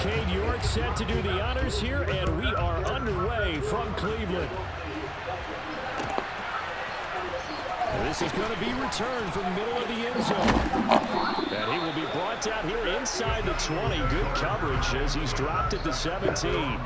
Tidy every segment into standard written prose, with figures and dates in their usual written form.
Cade York set to do the honors here, and we are underway from Cleveland. This is going to be returned from the middle of the end zone. And he will be brought down here inside the 20. Good coverage as he's dropped at the 17.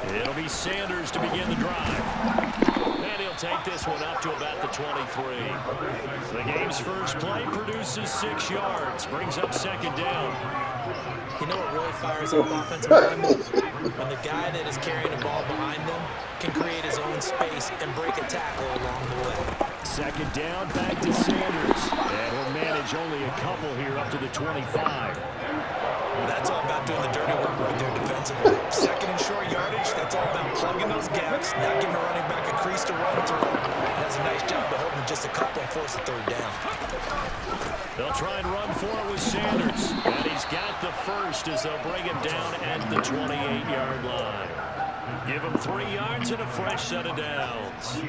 It'll be Sanders to begin the drive. And he'll take this one up to about the 23. The game's first play produces 6 yards. Brings up second down. You know what really fires up offensive linemen? When the guy that is carrying the ball behind them can create his own space and break a tackle along the way. Second down, back to Sanders. And he'll manage only a couple here up to the 25. That's all about doing the dirty work right there defensively. Second and short yardage, that's all about plugging those gaps, not giving a running back a crease to run through. And does a nice job to hold him just a couple and force a third down. They'll try and run for it with Sanders. And he's got the first as they'll bring him down at the 28-yard line. Give him 3 yards and a fresh set of downs.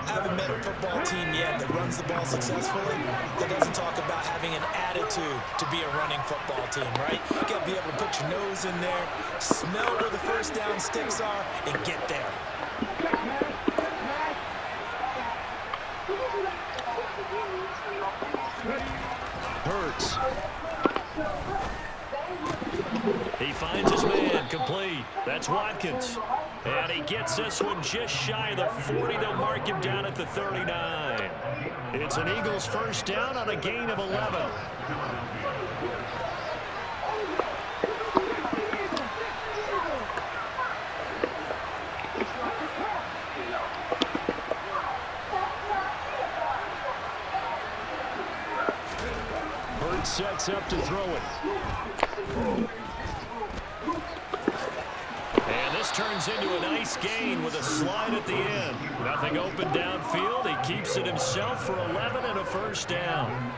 I haven't met a football team yet that runs the ball successfully that doesn't talk about having an attitude to be a running football team, right? You got to be able to put your nose in there, smell where the first down sticks are, and get there. Hurts. He finds his man, complete. That's Watkins. And he gets this one just shy of the 40. They'll mark him down at the 39. It's an Eagles first down on a gain of 11. Hurts sets up to throw it. And this turns into a nice gain with a slide at the end. Nothing open downfield. He keeps it himself for 11 and a first down.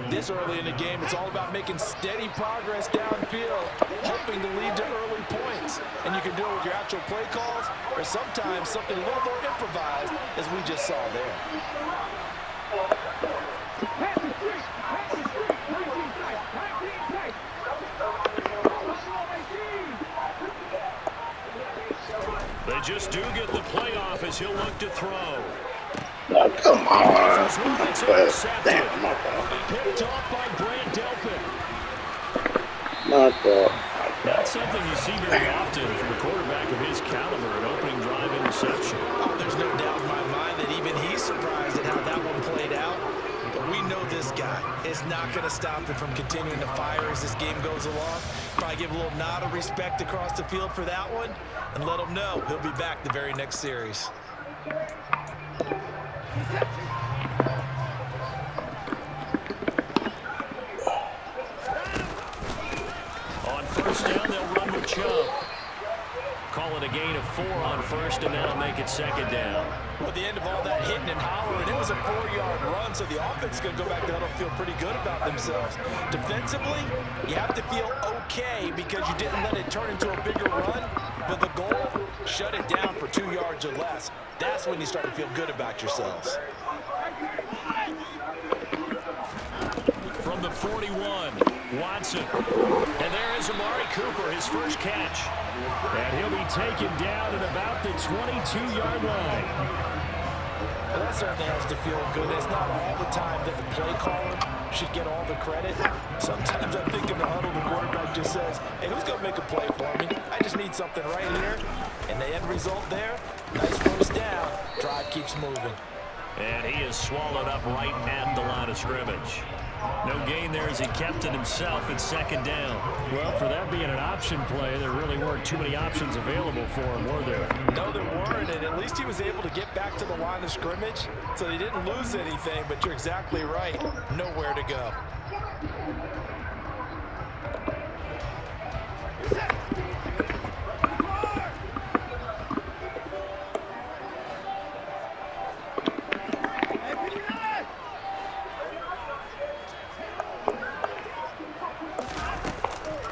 This early in the game, it's all about making steady progress downfield, hoping to lead to early points. And you can do it with your actual play calls or sometimes something a little more improvised, as we just saw there. They just do get the playoff as he'll look to throw. Oh, come on. Damn, my God. Picked off by Grant Delpit. My God. Not something you see very often from a quarterback of his caliber, an opening drive interception. Oh, there's no doubt in my mind that even he's surprised at how that one played out. But we know this guy is not going to stop him from continuing to fire as this game goes along. Probably give a little nod of respect across the field for that one and let him know he'll be back the very next series. On first down, they'll run with Chubb. Call it a gain of 4 on first, and that'll make it second down. At the end of all that hitting and hollering, it was a 4-yard run, so the offense is going to go back there and feel pretty good about themselves. Defensively, you have to feel okay because you didn't let it turn into a bigger run, but the goal, shut it down for 2 yards or less. That's when you start to feel good about yourselves. From the 41, Watson. And there is Amari Cooper, his first catch. And he'll be taken down at about the 22-yard line. Well, that certainly has to feel good. It's not all the time that the play caller should get all the credit. Sometimes I think in the huddle, the quarterback just says, hey, who's going to make a play for me? I just need something right here. And the end result there, nice first down. Drive keeps moving. And he is swallowed up right at the line of scrimmage. No gain there as he kept it himself at second down. Well, for that being an option play, there really weren't too many options available for him, were there? No, there weren't, and at least he was able to get back to the line of scrimmage, so he didn't lose anything, but you're exactly right. Nowhere to go.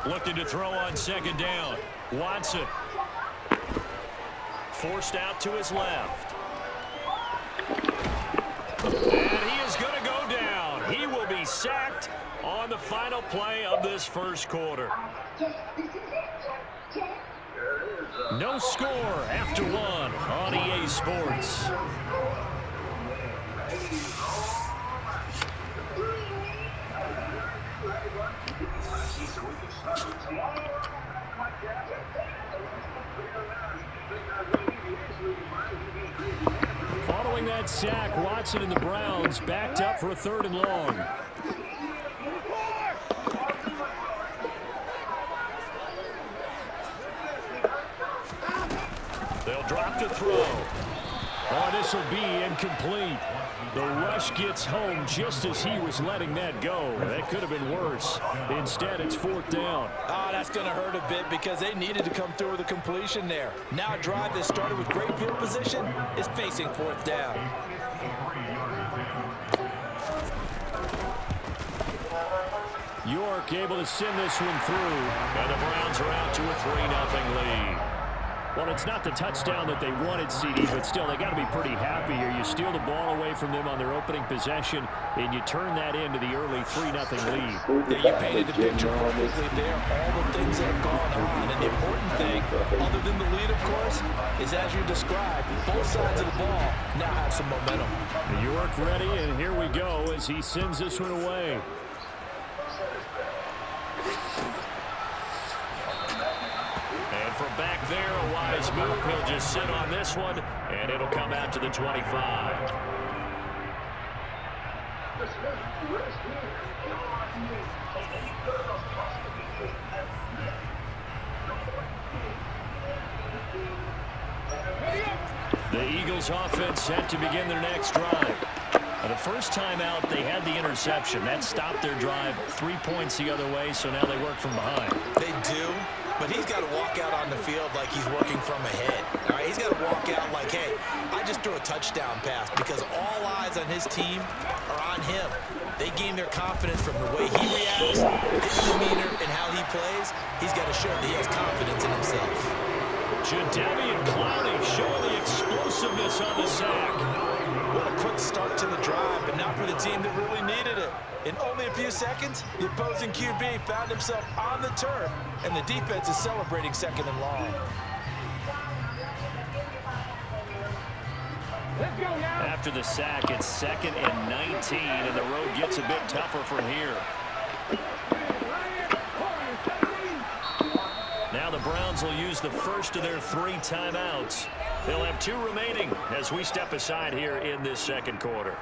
Looking to throw on second down. Watson. Forced out to his left. And he is going to go down. He will be sacked on the final play of this first quarter. No score after one on EA Sports. Following that sack, Watson and the Browns backed up for a 3rd and long. They'll drop to throw. Oh, this will be incomplete. The rush gets home just as he was letting that go. That could have been worse. Instead, it's 4th down. Oh, that's going to hurt a bit because they needed to come through with a completion there. Now a drive that started with great field position is facing 4th down. York able to send this one through. And the Browns are out to a 3-0 lead. Well, it's not the touchdown that they wanted, CD, but still, they got to be pretty happy here. You steal the ball away from them on their opening possession, and you turn that into the early 3-0 lead. Yeah, you painted the picture perfectly there. All the things that have gone on. And the important thing, other than the lead, of course, is as you described, both sides of the ball now have some momentum. York ready, and here we go as he sends this one away. From back there, a wise move. He'll just sit on this one, and it'll come out to the 25. The Eagles offense set to begin their next drive. The first time out, they had the interception. That stopped their drive 3 points the other way, so now they work from behind. They do, but he's got to walk out on the field like he's working from ahead. All right, he's got to walk out like, hey, I just threw a touchdown pass because all eyes on his team are on him. They gain their confidence from the way he reacts, his demeanor, and how he plays. He's got to show that he has confidence in himself. Jadeveon Clowney showing the explosiveness on the sack. What a quick start to the drive, but not for the team that really needed it. In only a few seconds, the opposing QB found himself on the turf, and the defense is celebrating 2nd and long. After the sack, it's 2nd and 19, and the road gets a bit tougher from here. Now the Browns will use the first of their 3 timeouts. They'll have 2 remaining as we step aside here in this second quarter.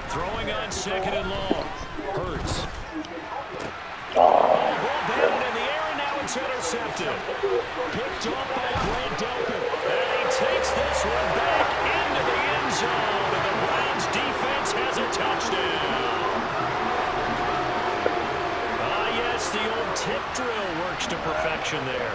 Throwing on 2nd and long. Hurts. Ball batted in the air, and now it's intercepted. Picked off by Grant Delpit. And he takes this one back into the end zone. And the Browns defense has a touchdown. Yes, the old tip drill works to perfection there.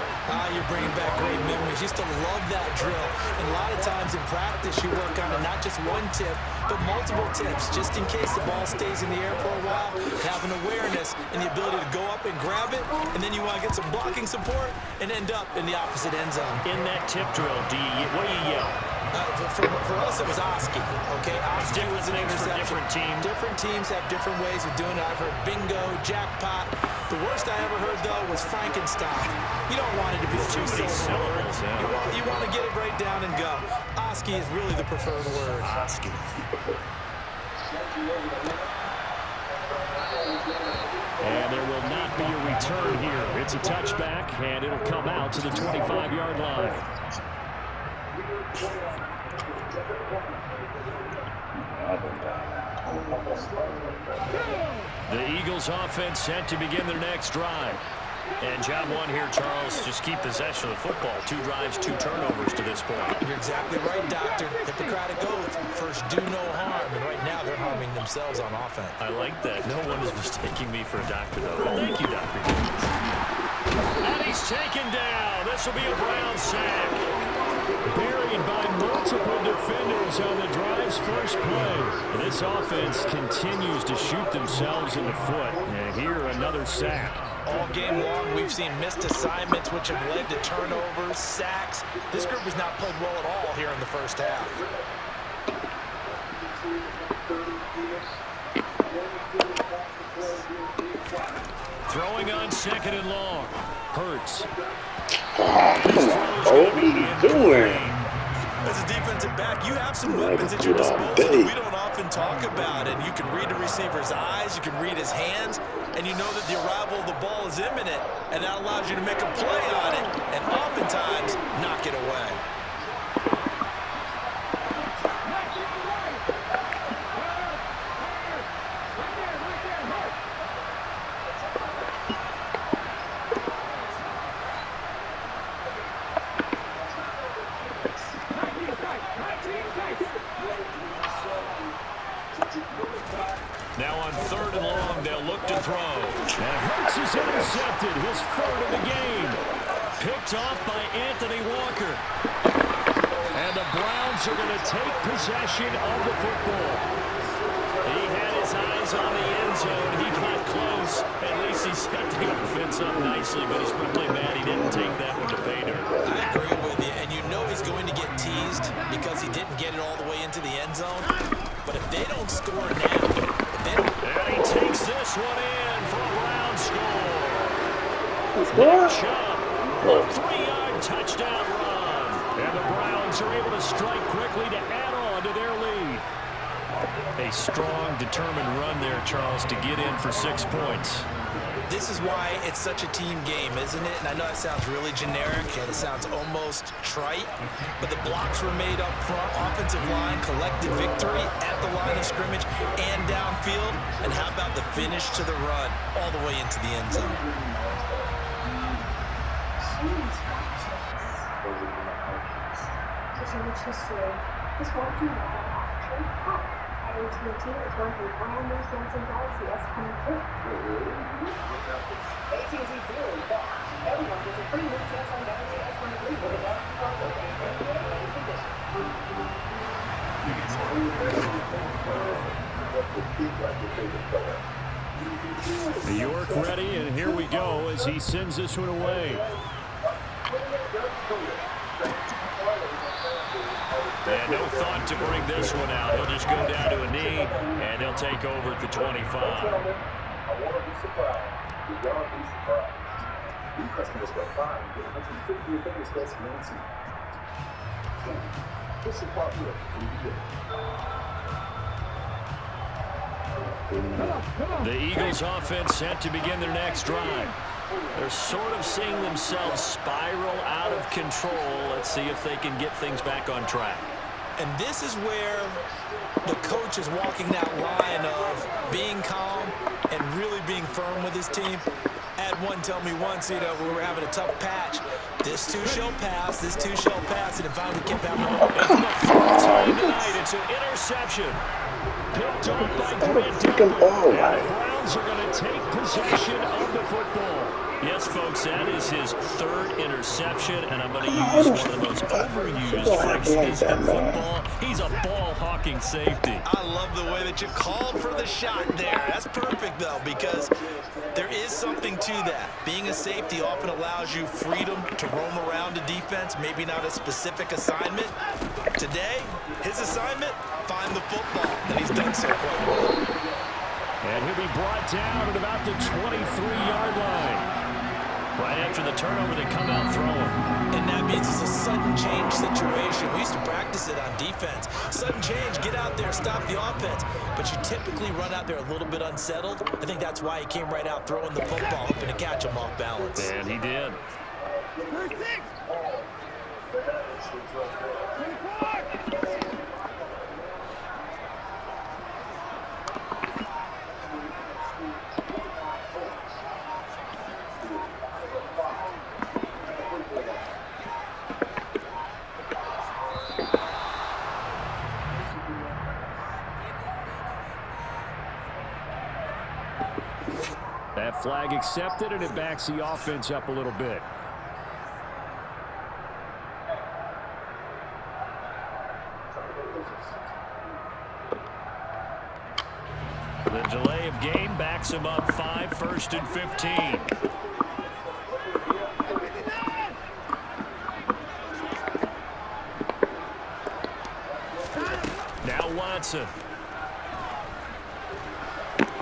You're bringing back great memories. Used to love that drill. And a lot of times in practice, you work on it, not just one tip, but multiple tips, just in case the ball stays in the air for a while. Have an awareness and the ability to go up and grab it, and then you want to get some blocking support and end up in the opposite end zone. In that tip drill, what do you yell? For us, it was Oski. Okay, Oski was an interception. Different teams. Different teams have different ways of doing it. I've heard bingo, jackpot. The worst I ever heard, though, was Frankenstein. You don't want it to be too syllables. You want to get it right down and go. Oski is really the preferred word. Oski. And there will not be a return here. It's a touchback, and it'll come out to the 25-yard line. The Eagles offense set to begin their next drive. And job one here, Charles, just keep possession of the football. 2 drives, 2 turnovers to this point. You're exactly right, Doctor. Hippocratic oath, first do no harm. And right now they're harming themselves on offense. I like that. No one is mistaking me for a doctor, though. But thank you, Dr. Jones. And he's taken down. This will be a Brown sack. Buried by multiple defenders on the drive's first play. This offense continues to shoot themselves in the foot. And here, another sack. All game long, we've seen missed assignments, which have led to turnovers, sacks. This group has not played well at all here in the first half. Throwing on second and long. Hurts. What are you doing? As a defensive back, you have some weapons at your disposal that we don't often talk about. And you can read the receiver's eyes, you can read his hands, and you know that the arrival of the ball is imminent, and that allows you to make a play on it, and oftentimes knock it away. Now on third and long, they'll look to throw. And Hurts is intercepted, his third of the game. Picked off by Anthony Walker. And the Browns are going to take possession of the football. He had his eyes on the end zone. He got close. At least he set the offense up nicely, but he's probably mad he didn't take that one to pay dirt. I agree with you, and you know he's going to get teased because he didn't get it all the way into the end zone. But if they don't score now, and he takes this one in for a Brown score. What? A 3-yard touchdown run. And the Browns are able to strike quickly to add on to their lead. A strong, determined run there, Charles, to get in for 6 points. This is why it's such a team game, isn't it? And I know it sounds really generic and it sounds almost trite, but the blocks were made up front, offensive line, collected victory at the line of scrimmage and downfield. And how about the finish to the run all the way into the end zone? AT&T is one of the brand new Samsung Galaxy S22. AT&T really fast. Everyone gets a free new Samsung Galaxy S23 with a York ready, and here we go as he sends this one away. And no thought to bring this one out. He'll just go down to a knee, and they'll take over at the 25. I want to be surprised. You're going to be surprised. These customers got fine. Get 150 of things that's guaranteed. This is part of it. The Eagles offense set to begin their next drive. They're sort of seeing themselves spiral out of control. Let's see if they can get things back on track. And this is where the coach is walking that line of being calm and really being firm with his team. Had one tell me once, we were having a tough patch. This too shall pass, this too shall pass, and it finally came down to it's the fourth time tonight. It's an interception. Picked off by Grant Delpit. And the Browns are going to take possession of the football. Yes, folks, that is his third interception, and I'm going to use one of the most overused phrases in football. He's a ball-hawking safety. I love the way that you called for the shot there. That's perfect, though, because there is something to that. Being a safety often allows you freedom to roam around a defense, maybe not a specific assignment. Today, his assignment, find the football, and he's done so quite well. And he'll be brought down at about the 23-yard line. Right after the turnover, they come out throwing. And that means it's a sudden change situation. We used to practice it on defense. Sudden change, get out there, stop the offense. But you typically run out there a little bit unsettled. I think that's why he came right out throwing the football, hoping to catch him off balance. And he did. That flag accepted, and it backs the offense up a little bit. The delay of game backs him up 5, 1st and 15. Now Watson.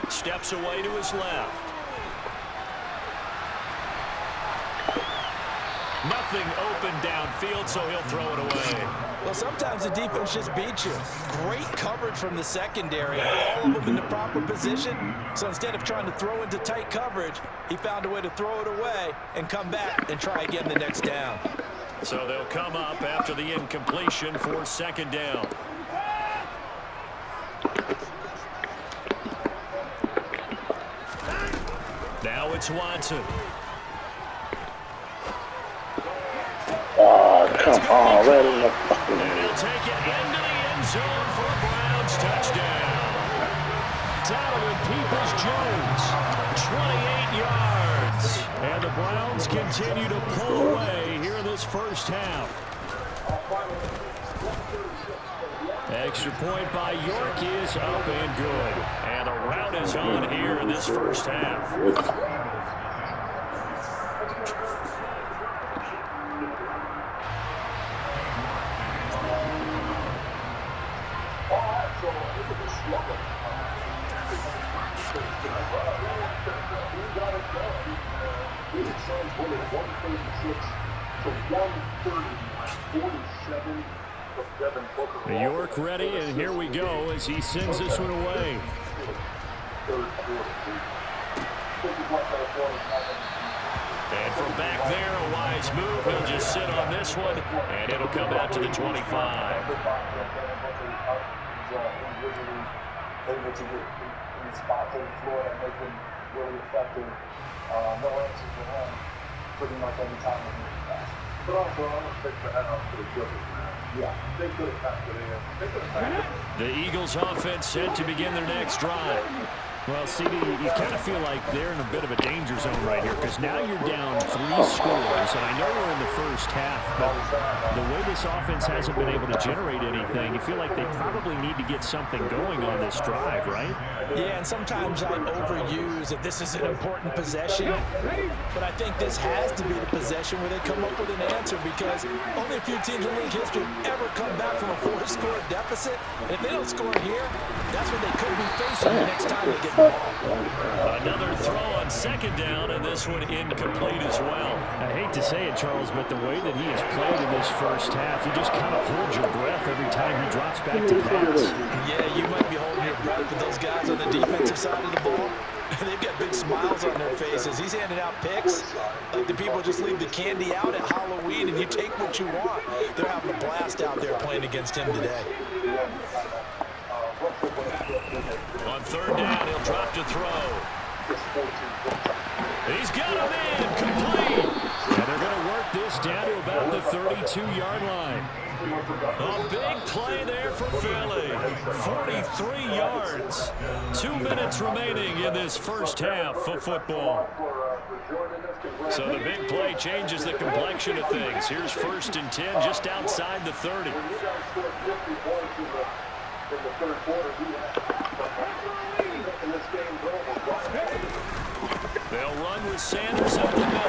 Steps away to his left. Nothing open downfield, so he'll throw it away. Well, sometimes the defense just beats you. Great coverage from the secondary. All of them in the proper position. So instead of trying to throw into tight coverage, he found a way to throw it away and come back and try again the next down. So they'll come up after the incompletion for 2nd down. Now it's Watson. Oh, come on, right in the fucking... And he'll take it into the end zone for a Browns touchdown. Donovan Peoples-Jones, 28 yards. And the Browns continue to pull away here in this first half. Extra point by York is up and good. And the route is on here in this first half. York ready, and here we go as he sends this one away. And from back there, a wise move. He'll just sit on this one, and it'll come out to the 25. Able to get in the spot to the floor and make him really effective. No answer for him pretty much every time he passes. But also, I'm going to take the head off to the Clippers, man. Yeah, they could have packed it in. They could have packed it in. The Eagles offense set to begin their next drive. Well, CD, you kind of feel like they're in a bit of a danger zone right here because now you're down 3 scores, and I know we're in the first half, but the way this offense hasn't been able to generate anything, you feel like they probably need to get something going on this drive, right? Yeah, and sometimes I overuse that this is an important possession, but I think this has to be the possession where they come up with an answer because only a few teams in league history have ever come back from a 4-score deficit, and if they don't score here, that's what they could be facing the next time they get the ball. Another throw on 2nd down, and this one incomplete as well. I hate to say it, Charles, but the way that he has played in this first half, you just kind of hold your breath every time he drops back to pass. Yeah, you might be holding your breath with those guys on the defensive side of the ball. They've got big smiles on their faces. He's handing out picks like the people just leave the candy out at Halloween and you take what you want. They're having a blast out there playing against him today. On 3rd down, he'll drop to throw. He's got him in, complete. And they're going to work this down to about the 32-yard line. A big play there for Philly. 43 yards. 2 minutes remaining in this first half of football. So the big play changes the complexion of things. Here's 1st and 10 just outside the 30. In the third quarter, this game's over. They'll run with Sanders up the middle.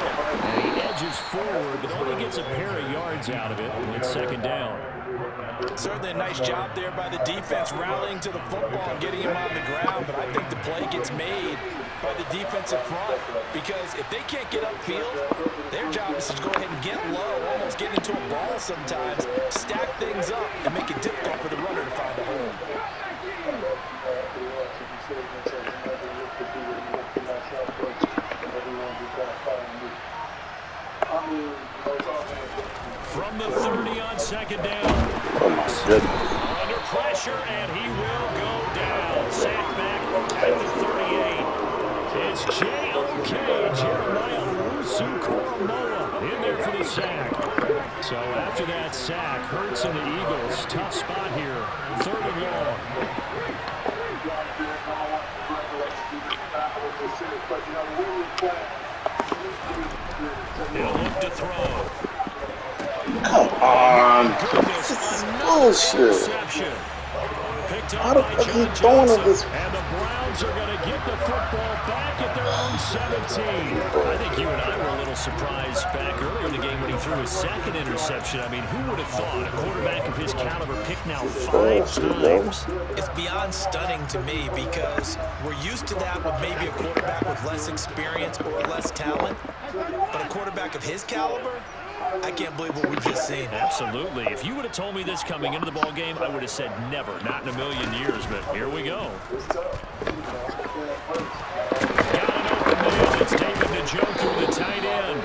And he edges forward, but only gets a pair of yards out of it with 2nd down. Certainly a nice job there by the defense rallying to the football and getting him on the ground, but I think the play gets made by the defensive front because if they can't get upfield, their job is to go ahead and get low, almost get into a ball sometimes, stack things up, and make it difficult for the runner to find a hole. From the 30 on 2nd down. Oh, my goodness. Under pressure, and he will go down. Sacked back at the 38. It's J.O.K. Jeremiah Owusu-Koramoah in there for the sack. So after that sack, Hurts and the Eagles, tough spot here. 3rd and long. But, you know, the way we're playing, He'll look to throw. Come on. Goodness, This is another bullshit. interception. Picked How up the by fuck he John throwing Johnson. it this? And the Browns are going to get the football back at their own 17. I think you and I were a little surprised back earlier in the game when he threw his second interception. I mean, who would have thought a quarterback of his caliber picked now 5 times? It's beyond stunning to me because we're used to that with maybe a quarterback with less experience or less talent. But a quarterback of his caliber, I can't believe what we've just seen. Absolutely. If you would have told me this coming into the ball game, I would have said never, not in a million years. But here we go. Got an open man. It's David Njoku, the tight end.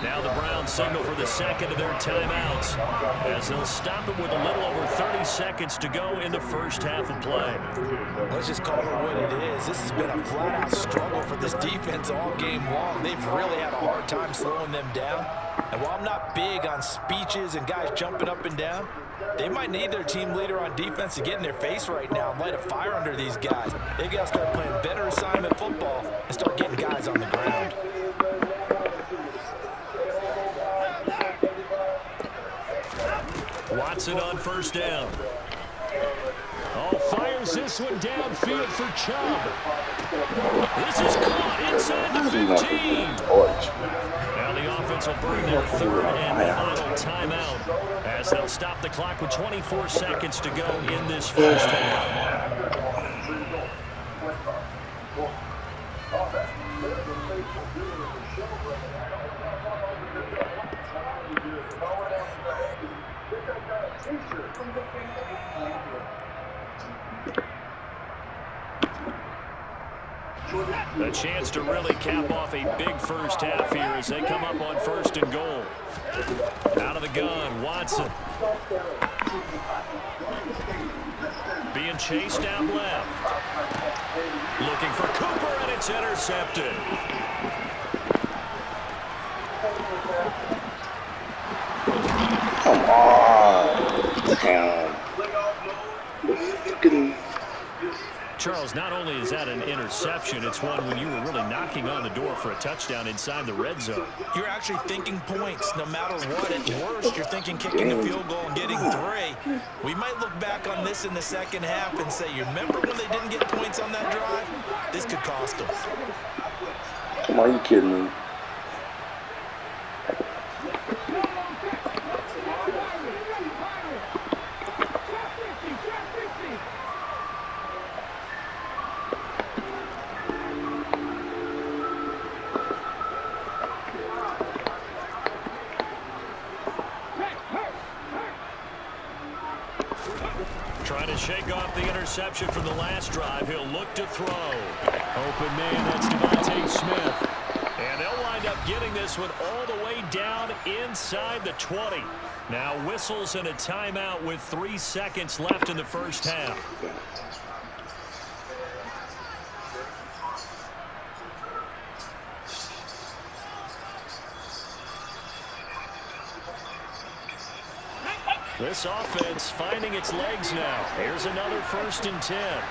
Now the Browns signal for the second of their timeouts as they'll stop it with a little over 30 seconds to go in the first half of play. Let's just call it what it is. This has been a flat-out struggle for this defense all game long. They've really had a hard time slowing them down. And while I'm not big on speeches and guys jumping up and down, they might need their team leader on defense to get in their face right now and light a fire under these guys. They've got to start playing better assignment football and start getting guys on the ground. Watson on first down. Oh, fires this one downfield for Chubb. This is caught inside the 15. Now the offense will burn their third and final timeout as they'll stop the clock with 24 seconds to go in this first half. A chance to really cap off a big first half here as they come up on first and goal. Out of the gun, Watson. Being chased down left. Looking for Cooper, and it's intercepted. Come on. Damn. Fucking. Charles, not only is that an interception, it's one when you were really knocking on the door for a touchdown inside the red zone. You're actually thinking points no matter what. At worst, you're thinking kicking a field goal and getting 3. We might look back on this in the second half and say, you remember when they didn't get points on that drive? This could cost them. Come on, you kidding me? Trying to shake off the interception from the last drive. He'll look to throw. Open man, that's Devontae Smith. And they'll wind up getting this one all the way down inside the 20. Now whistles and a timeout with 3 seconds left in the first half. This offense finding its legs now. Here's another 1st and 10.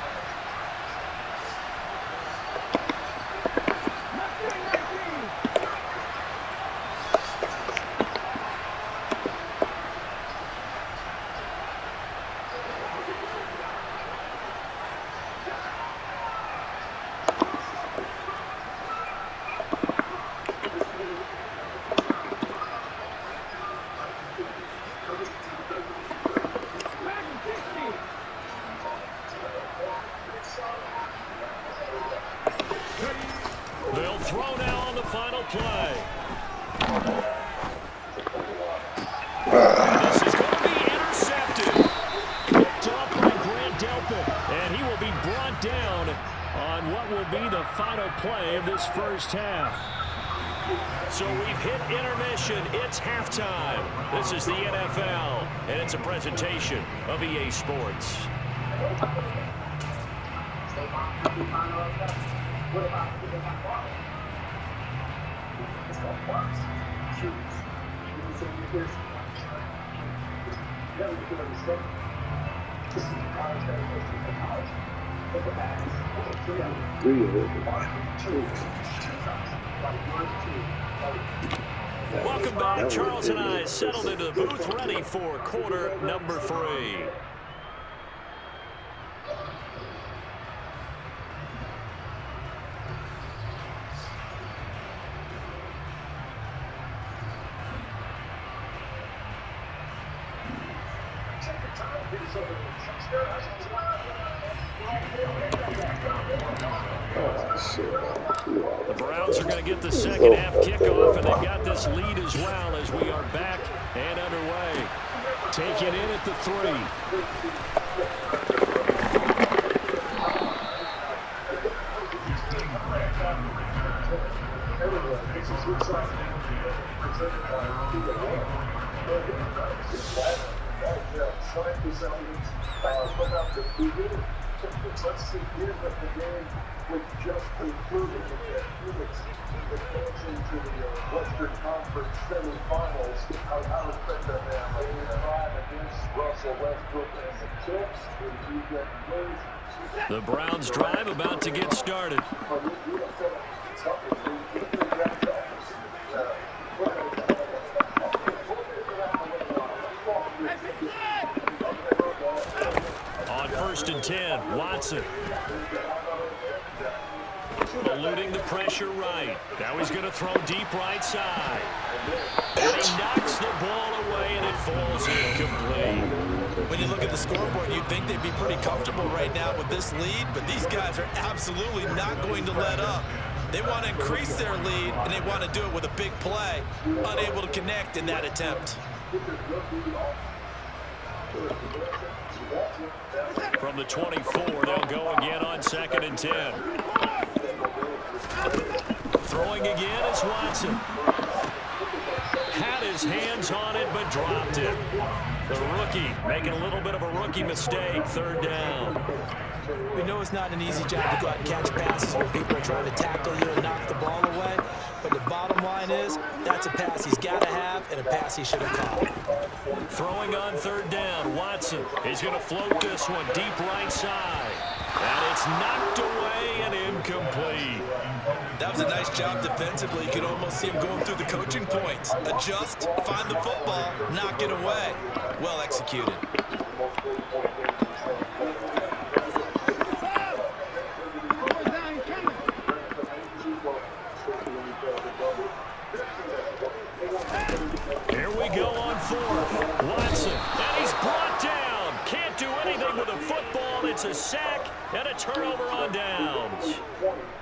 They'll throw now on the final play. And this is going to be intercepted. Picked up by Grant Delpit. And he will be brought down on what will be the final play of this first half. So we've hit intermission. It's halftime. This is the NFL, and it's a presentation of EA Sports. Welcome back. Charles and I settled into the booth, ready for quarter number 3. The Browns are going to get the second half kickoff, and they've got this lead as well as we are back and underway. Take it in at the 3. Let's see here that the game was just concluded with the Phoenix advancing to the Western Conference semifinals. I respect that man. They tried against Russell Westbrook and the Chiefs in weekend games.3. The Browns drive about to get started. On 1st and 10, Watson. Eluding the pressure right. Now he's going to throw deep right side. And he knocks the ball away, and it falls incomplete. When you look at the scoreboard, you'd think they'd be pretty comfortable right now with this lead, but these guys are absolutely not going to let up. They want to increase their lead, and they want to do it with a big play. Unable to connect in that attempt. From the 24, they'll go again on 2nd and 10. Throwing again is Watson. Had his hands on it, but dropped it. The rookie making a little bit of a rookie mistake, 3rd down. We know it's not an easy job to go out and catch passes when people are trying to tackle you and knock the ball away. But the bottom line is, that's a pass he's got to have and a pass he should have caught. Throwing on 3rd down, Watson is going to float this one deep right side. And it's knocked away and incomplete. That was a nice job defensively. You could almost see him going through the coaching points. Adjust, find the football, knock it away. Well executed. Here we go on 4th. Watson, and he's brought down. Can't do anything with a football. It's a sack and a turnover on downs.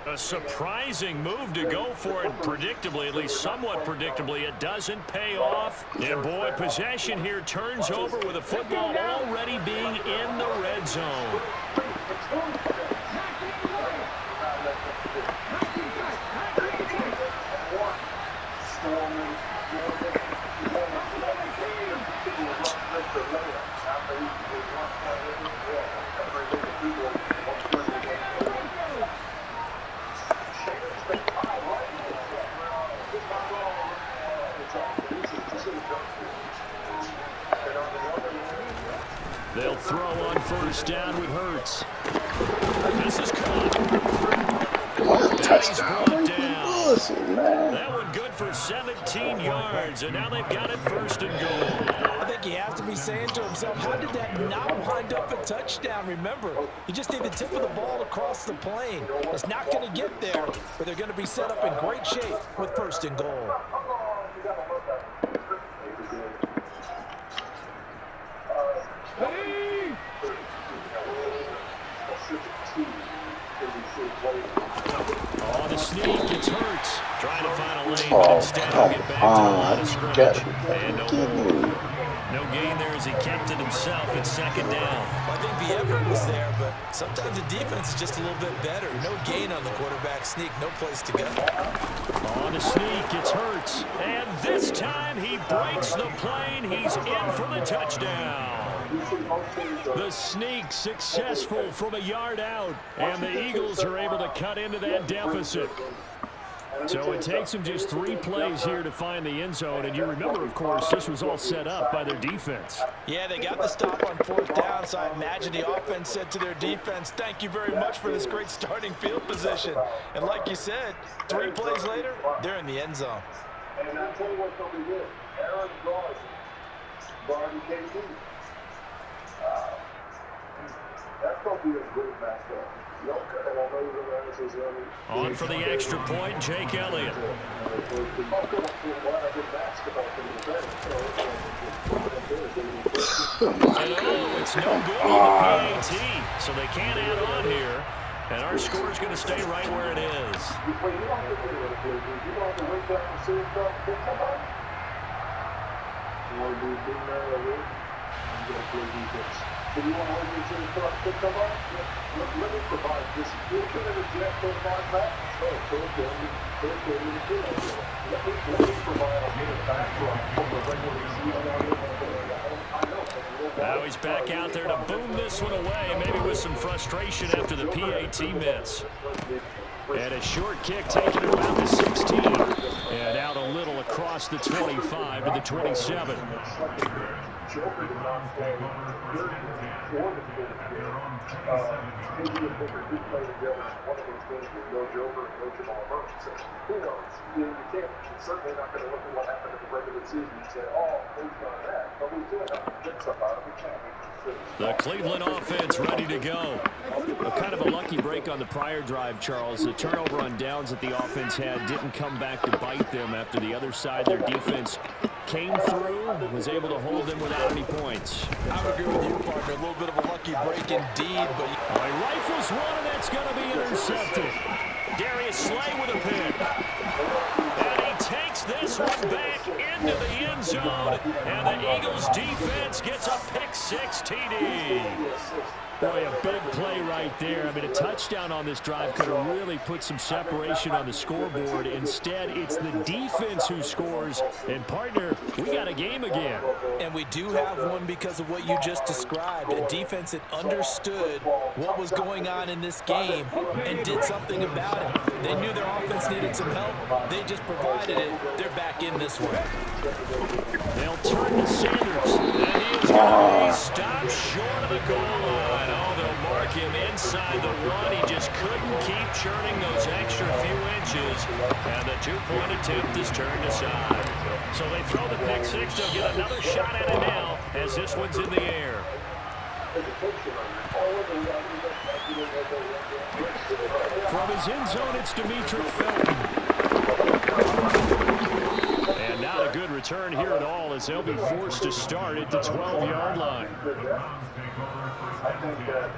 A surprising move to go for it predictably, at least somewhat predictably. It doesn't pay off. And boy, possession here turns over with the football already being in the red zone. They'll throw on 1st down with Hurts. This is caught. Touchdown. That one good for 17 yards, and now they've got it 1st and goal. I think he has to be saying to himself, how did that not wind up a touchdown? Remember, you just need the tip of the ball across the plane. It's not going to get there, but they're going to be set up in great shape with 1st and goal. Oh, the sneak, it's Hurts. Trying to find a lane, but instead he'll get back to the line of scrimmage. And no gain there as he kept it himself at 2nd down. I think the effort was there, but sometimes the defense is just a little bit better. No gain on the quarterback sneak, no place to go. On the sneak, it's Hurts. And this time he breaks the plane. He's in for the touchdown. The sneak successful from a yard out, and the Eagles are able to cut into that deficit. So it takes them just 3 plays here to find the end zone. And you remember, of course, this was all set up by their defense. Yeah, they got the stop on 4th down, so I imagine the offense said to their defense, thank you very much for this great starting field position. And like you said, 3 plays later, they're in the end zone. And I'll tell you what's going to be good. Aaron guarding KD. That's going to be a great matchup. On for the extra point, Jake Elliott. And it's no good on the PAT, so they can't add on here. And our score is going to stay right where it is. So you want to wait until the clock to come up? Let me provide this. You can interject those lines back. So let me provide a minute backdrop for the regular season. Now he's back out there to boom this one away, maybe with some frustration after the PAT miss. And a short kick taken around the 16. And out a little across the 25 to the 27. Joker did not play good for the maybe if they could play together one of those games with no Joker and no Jamal Murray. So who knows? You can't, you're certainly not going to look at what happened in the regular season and say, oh, we've done that. But we still have to get stuff out of it. We can't. The Cleveland offense ready to go. Kind of a lucky break on the prior drive, Charles. The turnover on downs that the offense had didn't come back to bite them after the other side. Their defense came through and was able to hold them without any points. I would agree with you, partner. A little bit of a lucky break indeed, but he rifles one, and that's going to be intercepted. Darius Slay with a pick. And he takes this one back into the end zone. And the Eagles defense gets a pick-6 TD. Boy, a big play right there. I mean, a touchdown on this drive could have really put some separation on the scoreboard. Instead, it's the defense who scores. And, partner, we got a game again. And we do have one because of what you just described. A defense that understood what was going on in this game and did something about it. They knew their offense needed some help. They just provided it. They're back in this one. They'll turn to Sanders. And he is going to be stopped short of the goal line. Oh, they'll mark him inside the run. He just couldn't keep churning those extra few inches. And the 2-point attempt is turned aside. So they throw the pick-6. They'll get another shot at it now as this one's in the air. From his end zone, it's Demetric Felton. And not a good return here at all as they'll be forced to start at the 12-yard line. I think that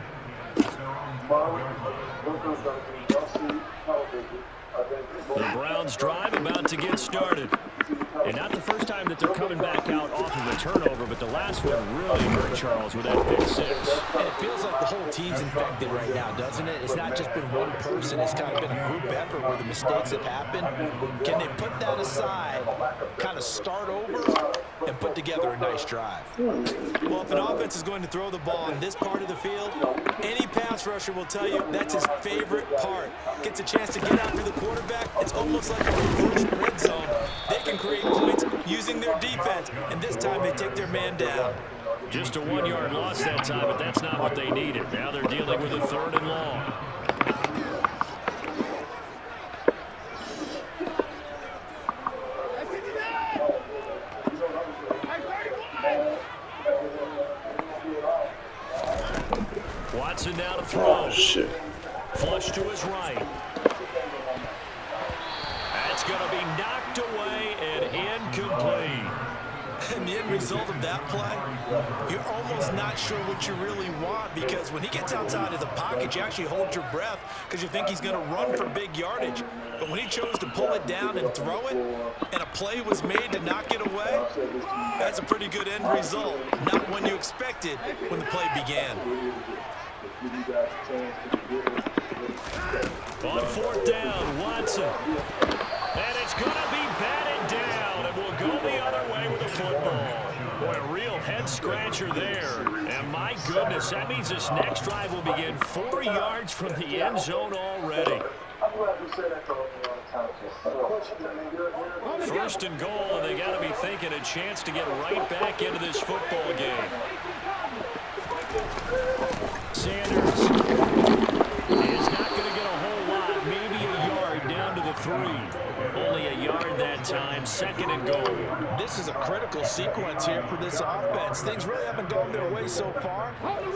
the Browns drive about to get started. And not the first time that they're coming back out off of a turnover, but the last one really hurt Charles with that pick-6. And it feels like the whole team's infected right now, doesn't it? It's not just been one person. It's kind of been a group effort where the mistakes have happened. Can they put that aside, kind of start over, and put together a nice drive? Well, if an offense is going to throw the ball in this part of the field, any pass rusher will tell you that's his favorite part. Gets a chance to get after the quarterback. It's almost like a reverse red zone. They can create points using their defense, and this time they take their man down. Just a 1-yard loss that time, but that's not what they needed. Now they're dealing with a 3rd and long. Watson now to throw. Oh, shit. Flush to his right. That's going to be knocked away and incomplete. And the end result of that play, you're almost not sure what you really want, because when he gets outside of the pocket, you actually hold your breath because you think he's going to run for big yardage. But when he chose to pull it down and throw it, and a play was made to knock it away, that's a pretty good end result. Not one you expected when the play began. On 4th down, Watson. And it's going to be batted down, and we'll go the other way with the football. Boy, a real head head-scratcher there. And my goodness, that means this next drive will begin 4 yards from the end zone already. I'm glad you said that to me all the time. First and goal, and they got to be thinking a chance to get right back into this football game. Sanders is not going to get a whole lot, maybe a yard down to the 3. Only a yard that time, second and goal. This is a critical sequence here for this offense. Things really haven't gone their way so far.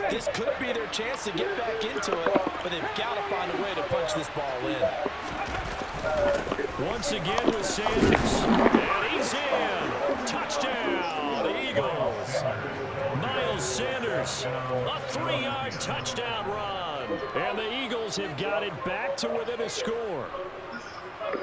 This could be their chance to get back into it, but they've got to find a way to punch this ball in. Once again with Sanders, and he's in. Touchdown, Eagles. Miles Sanders, a 3-yard touchdown run. And the Eagles have got it back to within a score.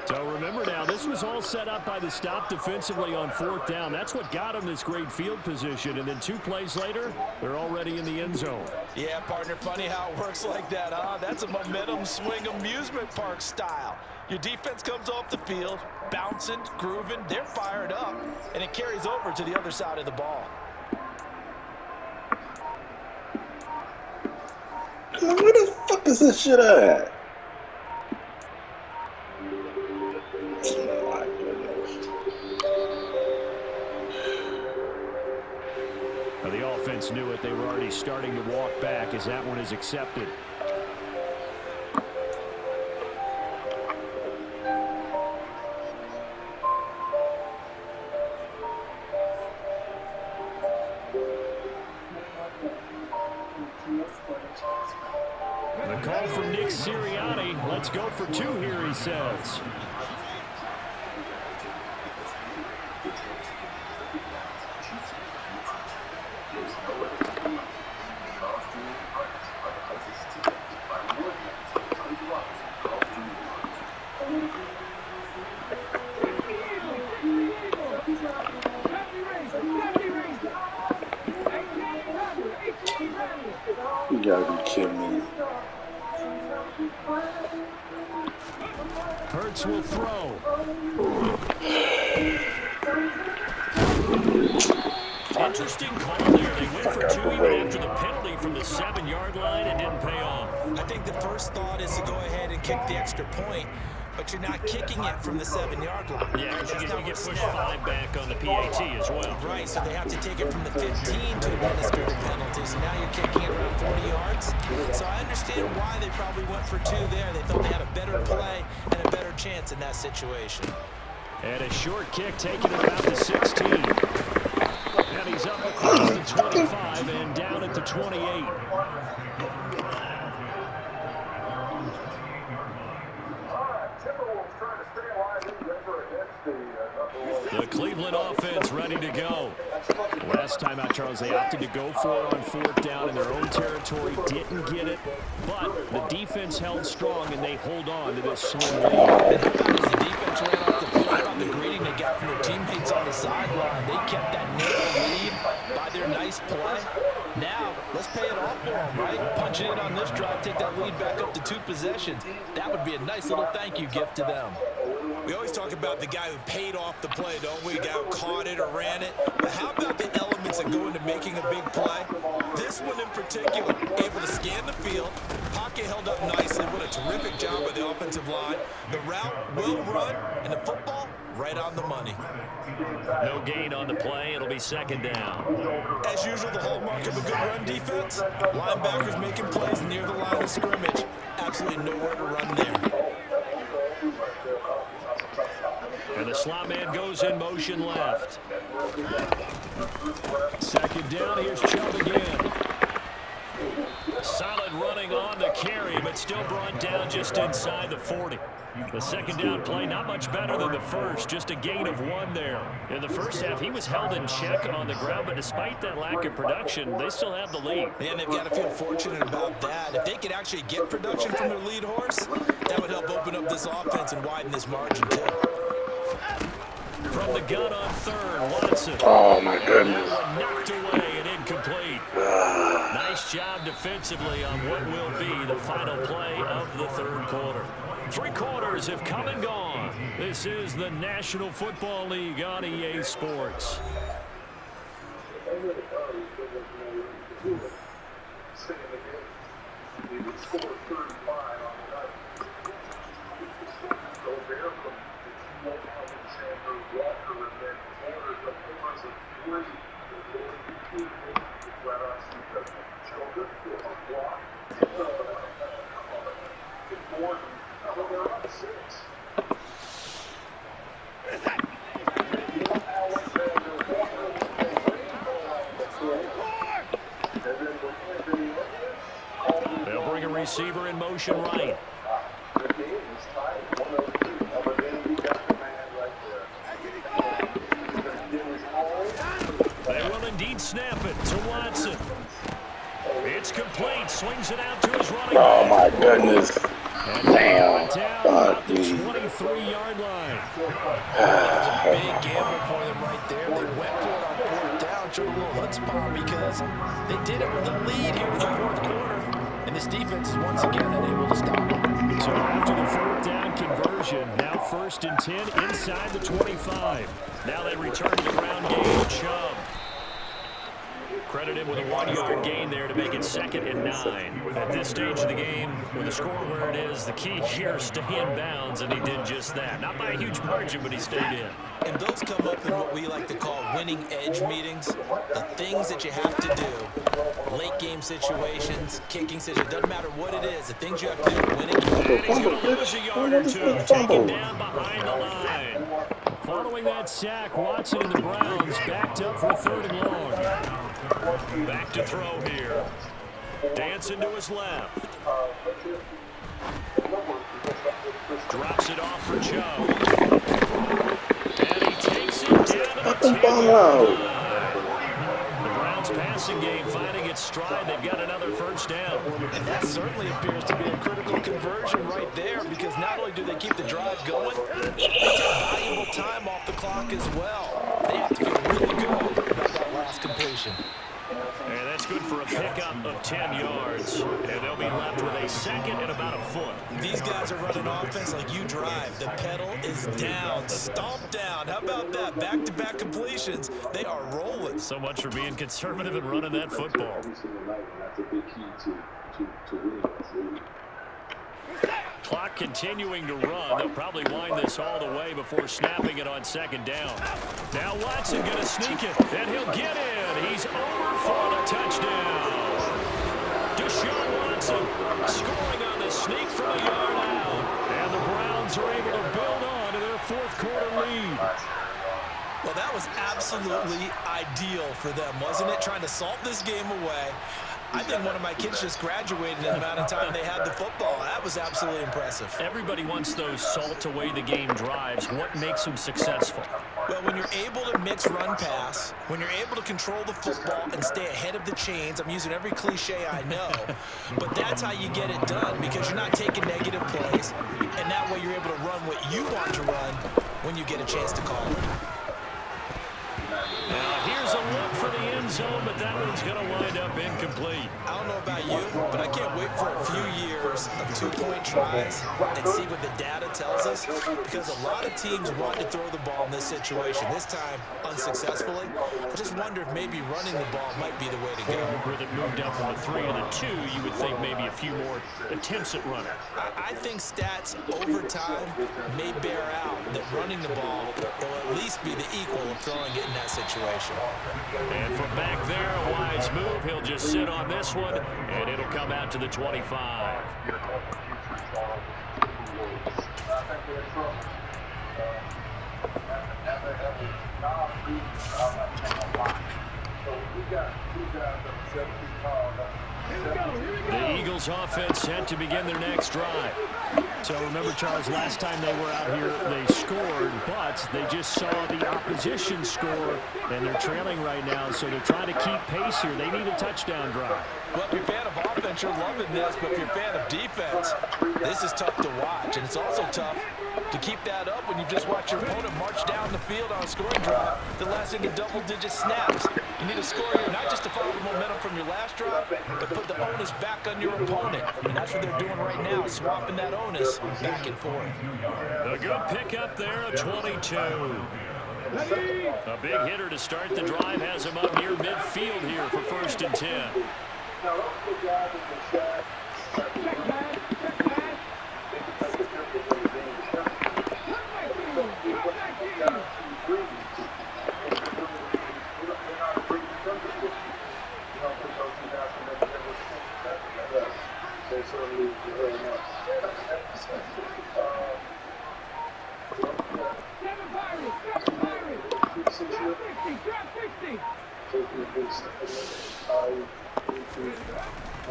So remember now, this was all set up by the stop defensively on 4th down. That's what got them this great field position. And then 2 plays later, they're already in the end zone. Yeah, partner, funny how it works like that, huh? That's a momentum swing amusement park style. Your defense comes off the field, bouncing, grooving, they're fired up, and it carries over to the other side of the ball. Where the fuck is this shit at? My goodness. Now the offense knew it. They were already starting to walk back as that one is accepted. The call from Nick Sirianni. Let's go for 2 here, he says. You gotta be kidding me. Hurts will throw. Interesting call there. They went for 2 even after the penalty from the 7-yard line and didn't pay off. I think the first thought is to go ahead and kick the extra point, but you're not kicking it from the 7-yard line. Yeah, you get pushed 5 back on the PAT as well. Right, so they have to take it from the 15 to administer the penalty. So now you're kicking it around 40 yards. So I understand why they probably went for 2 there. They thought they had a better play and a better chance in that situation. And a short kick taken about the 16. And he's up across the 25 and down at the 28. The Cleveland offense ready to go. Last time out, Charles, they opted to go for it on 4th down in their own territory. Didn't get it, but the defense held strong, and they hold on to this slim lead. And how about as the defense ran off the field, how about the greeting they got from their teammates on the sideline? They kept that narrow lead by their nice play. Now, let's pay it off for them, right? Punch it in on this drive, take that lead back up to 2 possessions. That would be a nice little thank you gift to them. We always talk about the guy who paid off the play, don't we? The guy who caught it or ran it. But how about the elements that go into making a big play? This one in particular, able to scan the field, pocket held up nicely. What a terrific job by the offensive line. The route well run, and the football right on the money. No gain on the play. It'll be 2nd down. As usual, the hallmark of a good run defense, linebackers making plays near the line of scrimmage. Absolutely nowhere to run there. And the slot man goes in motion left. 2nd down. Here's Chubb again. Solid running on the carry, but still brought down just inside the 40. The 2nd down play, not much better than the first, just a gain of 1 there. In the first half, he was held in check on the ground, but despite that lack of production, they still have the lead. Man, they've got to feel fortunate about that. If they could actually get production from their lead horse, that would help open up this offense and widen this margin, too. From the gun on 3rd, Watson. Oh my goodness. That one knocked away and incomplete. Nice job defensively on what will be the final play of the 3rd quarter. 3 quarters have come and gone. This is the National Football League on EA Sports. They'll bring a receiver in motion right. They will indeed snap it to Watson. It's complete. Swings it out to his running back. Oh my goodness. Damn. Down Fuck about the me. Big23-yard line. gamble for them right there. They went for it on fourth down, showed a little chutzpah because they did it with a lead here in the fourth quarter. And this defense is once again unable to stop them. So after the fourth down conversion, now 1st and 10 inside the 25. Now they return to the ground game with Chubb. Credit him with a 1-yard gain there to make it 2nd and 9. At this stage of the game, with the score where it is, the key here is stay in bounds, and he did just that. Not by a huge margin, but he stayed in. And those come up in what we like to call winning edge meetings. The things that you have to do. Late game situations, kicking situations, doesn't matter what it is. The things you have to do to win a game. And he's going to lose a yard or two, taken down behind the line. Following that sack, Watson and the Browns backed up for 3rd and long. Back to throw here. Dancing to his left. Drops it off for Chubb. And he takes it down to the 10-yard line. The Browns passing game finding its stride. They've got another 1st down. And that certainly appears to be a critical conversion right there because not only do they keep the drive going, they take valuable time off the clock as well. They have to feel really good about that last completion. And that's good for a pickup of 10 yards. And they'll be left with a 2nd and about a foot. These guys are running offense like you drive. The pedal is down, stomped down. How about that? Back-to-back completions. They are rolling. So much for being conservative and running that football. Every single night, and that's a big key to winning. Clock continuing to run. They'll probably wind this all the way before snapping it on 2nd down. Now Watson going to sneak it, and he'll get in. He's over for the touchdown. Deshaun Watson scoring on the sneak from a yard out. And the Browns are able to build on to their 4th quarter lead. Well, that was absolutely ideal for them, wasn't it? Trying to salt this game away. I think one of my kids just graduated in the amount of time they had the football. That was absolutely impressive. Everybody wants those salt away the game drives. What makes them successful? Well, when you're able to mix run-pass, when you're able to control the football and stay ahead of the chains, I'm using every cliche I know, but that's how you get it done because you're not taking negative plays, and that way you're able to run what you want to run when you get a chance to call it. Now here's a look for the end zone, but that one's going to wind up incomplete. I don't know about you, but I can't wait for a few years of two-point tries and see what the data tells us because a lot of teams want to throw the ball in this situation. This time, unsuccessfully. I just wonder if maybe running the ball might be the way to go. With it moved up from the 3 to the 2, you would think maybe a few more attempts at running. I think stats over time may bear out that running the ball will at least be the equal of throwing it in that situation. And from back there, a wise move. He'll just sit on this one, and it'll come out to the 25. The Eagles offense set to begin their next drive. So remember, Charles, last time they were out here, they scored, but they just saw the opposition score, and they're trailing right now, so they're trying to keep pace here. They need a touchdown drive. Well, if you're a fan of offense, you're loving this, but if you're a fan of defense, this is tough to watch, and it's also tough to keep that up when you just watch your opponent march down the field on a scoring drive that lasts into double-digit snaps. You need to score here, not just to follow the momentum from your last drive, but put the onus back on your opponent. And that's what they're doing right now, swapping that onus back and forth. A good pickup there, a 22. A big hitter to start the drive has him up near midfield here for 1st and 10. Now, those big guys in the shot, they can make a difference in the game. They certainly very much.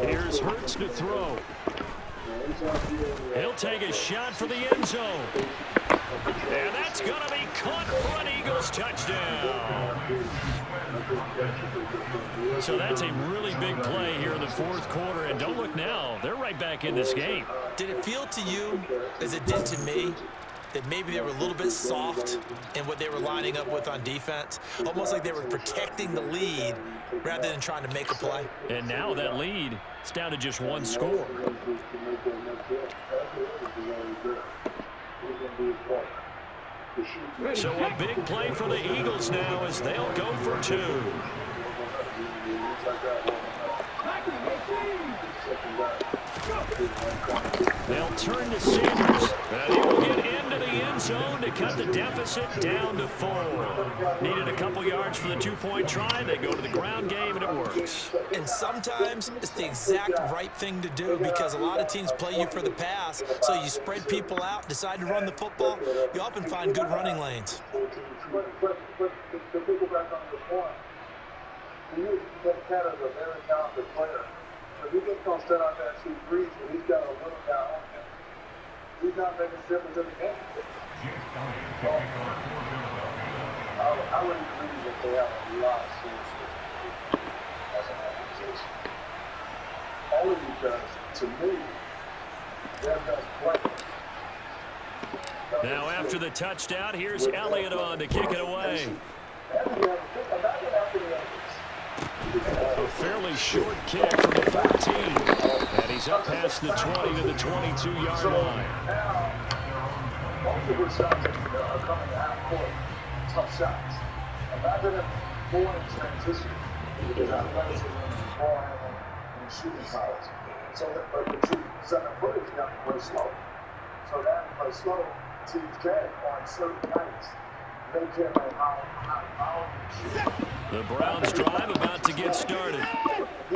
Here's Hurts to throw. He'll take a shot for the end zone. And that's going to be caught for an Eagles touchdown. So that's a really big play here in the 4th quarter. And don't look now, they're right back in this game. Did it feel to you, as it did to me, that maybe they were a little bit soft in what they were lining up with on defense? Almost like they were protecting the lead rather than trying to make a play. And now that lead is down to just 1 score. So a big play for the Eagles now as they'll go for 2. They'll turn to Sanders. And he will get into the end zone to cut the deficit down to 4. Needed a couple yards for the 2-point try. They go to the ground game, and it works. And sometimes it's the exact right thing to do because a lot of teams play you for the pass. So you spread people out, decide to run the football. You often find good running lanes. But to pick it back on your point, Cat is a very talented player. If he just going to stand out there and shoot threes when he's got a little guy on him, he's not making a difference in the game. I would agree that they have a lot of seriousness as an organization. Only because, to me, their best player. Now after the touchdown, here's Elliott on to kick it away. A fairly short kick from the 14. And he's up past the 20 to the 22-yard line. Now, most of his shots are coming half court. Tough shots. Imagine him going in transition with his athleticism, ball handling, and shooting powers. So that, but the two center footers got to play slow. So that play slow, teams can on certain nights. They can know how The Browns drive about to get started.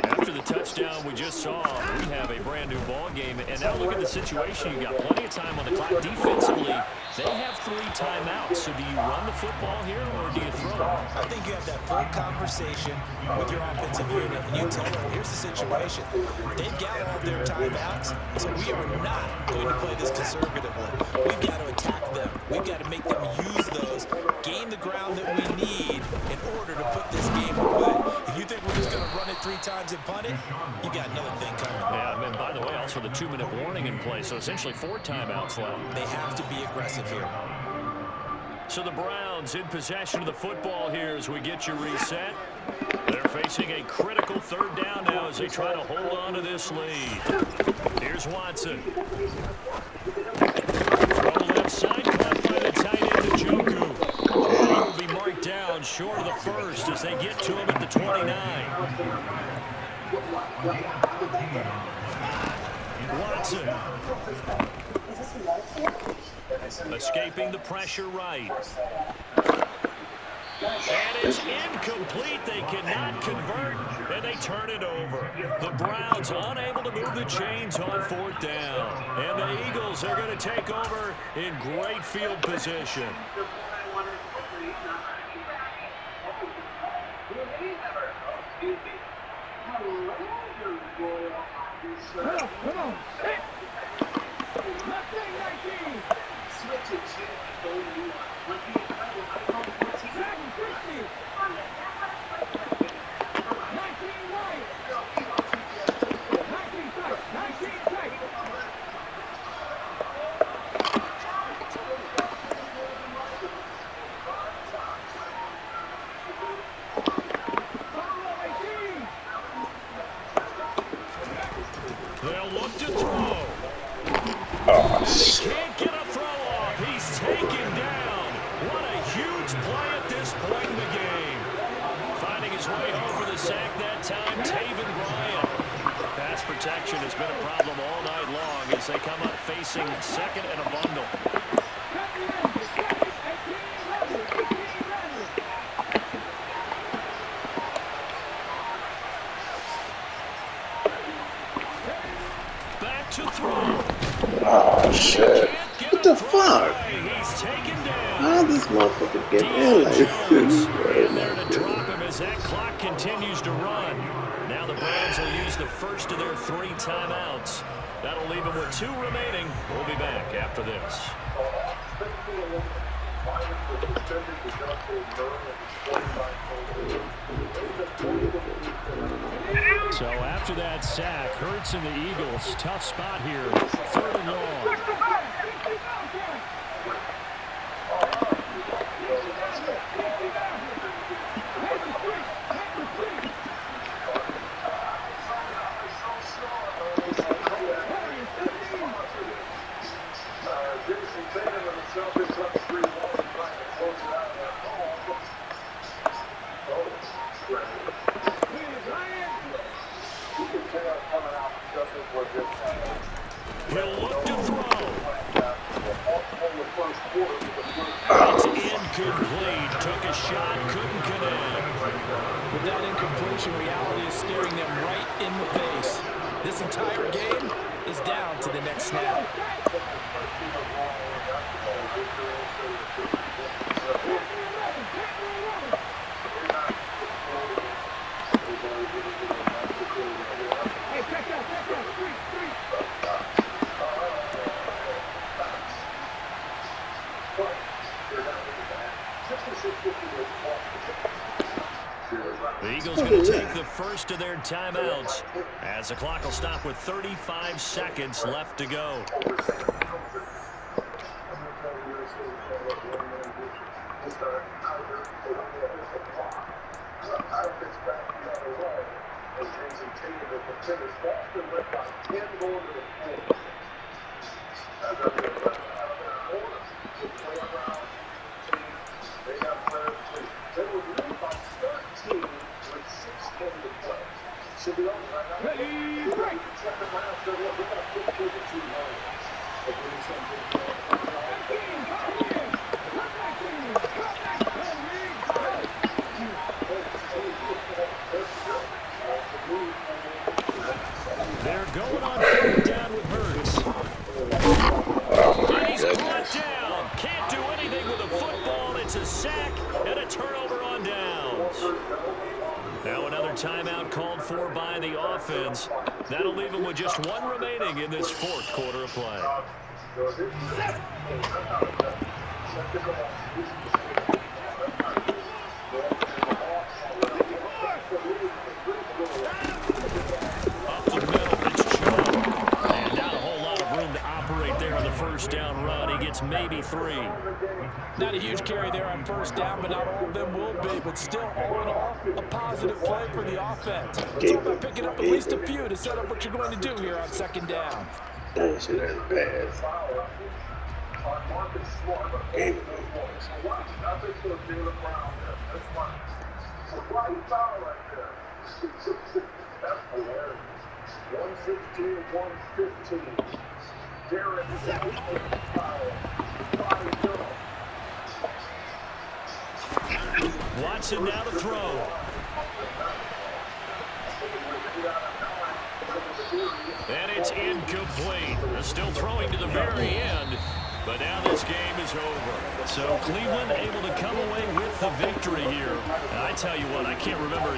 After the touchdown we just saw, we have a brand new ball game. And now look at the situation. You've got plenty of time on the clock. Defensively, they have 3 timeouts. So do you run the football here or do you throw? I think you have that full conversation with your offensive unit, and you tell them, here's the situation. They've got all their timeouts, so we are not going to play this conservatively. We've got to attack them. We've got to make them use those, gain the ground that we need in order to put this game away. If you think we're just going to run it 3 times and punt it, you got another thing coming. Yeah, and by the way, also the 2-minute warning in play, so essentially 4 timeouts left. They have to be aggressive here. So the Browns in possession of the football here as we get you reset. They're facing a critical 3rd down now as they try to hold on to this lead. Here's Watson. From the left side, caught by the tight end Njoku. And he will be marked down short of the 1st as they get to him at the 29. Watson. Escaping the pressure right. And it's incomplete. They cannot convert, and they turn it over. The Browns unable to move the chains on 4th down. And the Eagles are going to take over in great field position. Come on. They'll look to throw. Oh, They can't get a throw off. He's taken down. What a huge play as they come up facing second and a bundle. Back to throw. Oh, shit. What the fuck? He's taken down. How this motherfucker get in like Jones this? in there to drop him as that clock continues to run. Now the Browns will use the first of their 3 timeouts. That'll leave them with 2 remaining. We'll be back after this. So after that sack, Hurts and the Eagles, tough spot here, 3rd and long. He'll look to throw. It's incomplete. Took a shot, couldn't connect. With that incompletion, reality is staring them right in the face. This entire game is down to the next snap. The Eagles going to take the first of their timeouts as the clock will stop with 35 seconds left to go. They're going on 3rd down with Hurts. And he's brought down. Can't do anything with a football. It's a sack and a turnover on downs. Now another timeout called for by the offense. That'll leave them with just 1 remaining in this 4th quarter of play. Up the middle, it's Joe. And not a whole lot of room to operate there on the 1st down run. He gets maybe 3. Not a huge carry there on 1st down, but not all of them will be. But still, all in all, a positive play for the offense. It's all about picking up at least a few to set up what you're going to do here on 2nd down. Bullshit ass pass. Game. That's hilarious. 116, 115. Derek Watson now to throw. And it's incomplete. They're still throwing to the very end. But now this game is over. So Cleveland able to come away with the victory here. And I tell you what, I can't remember a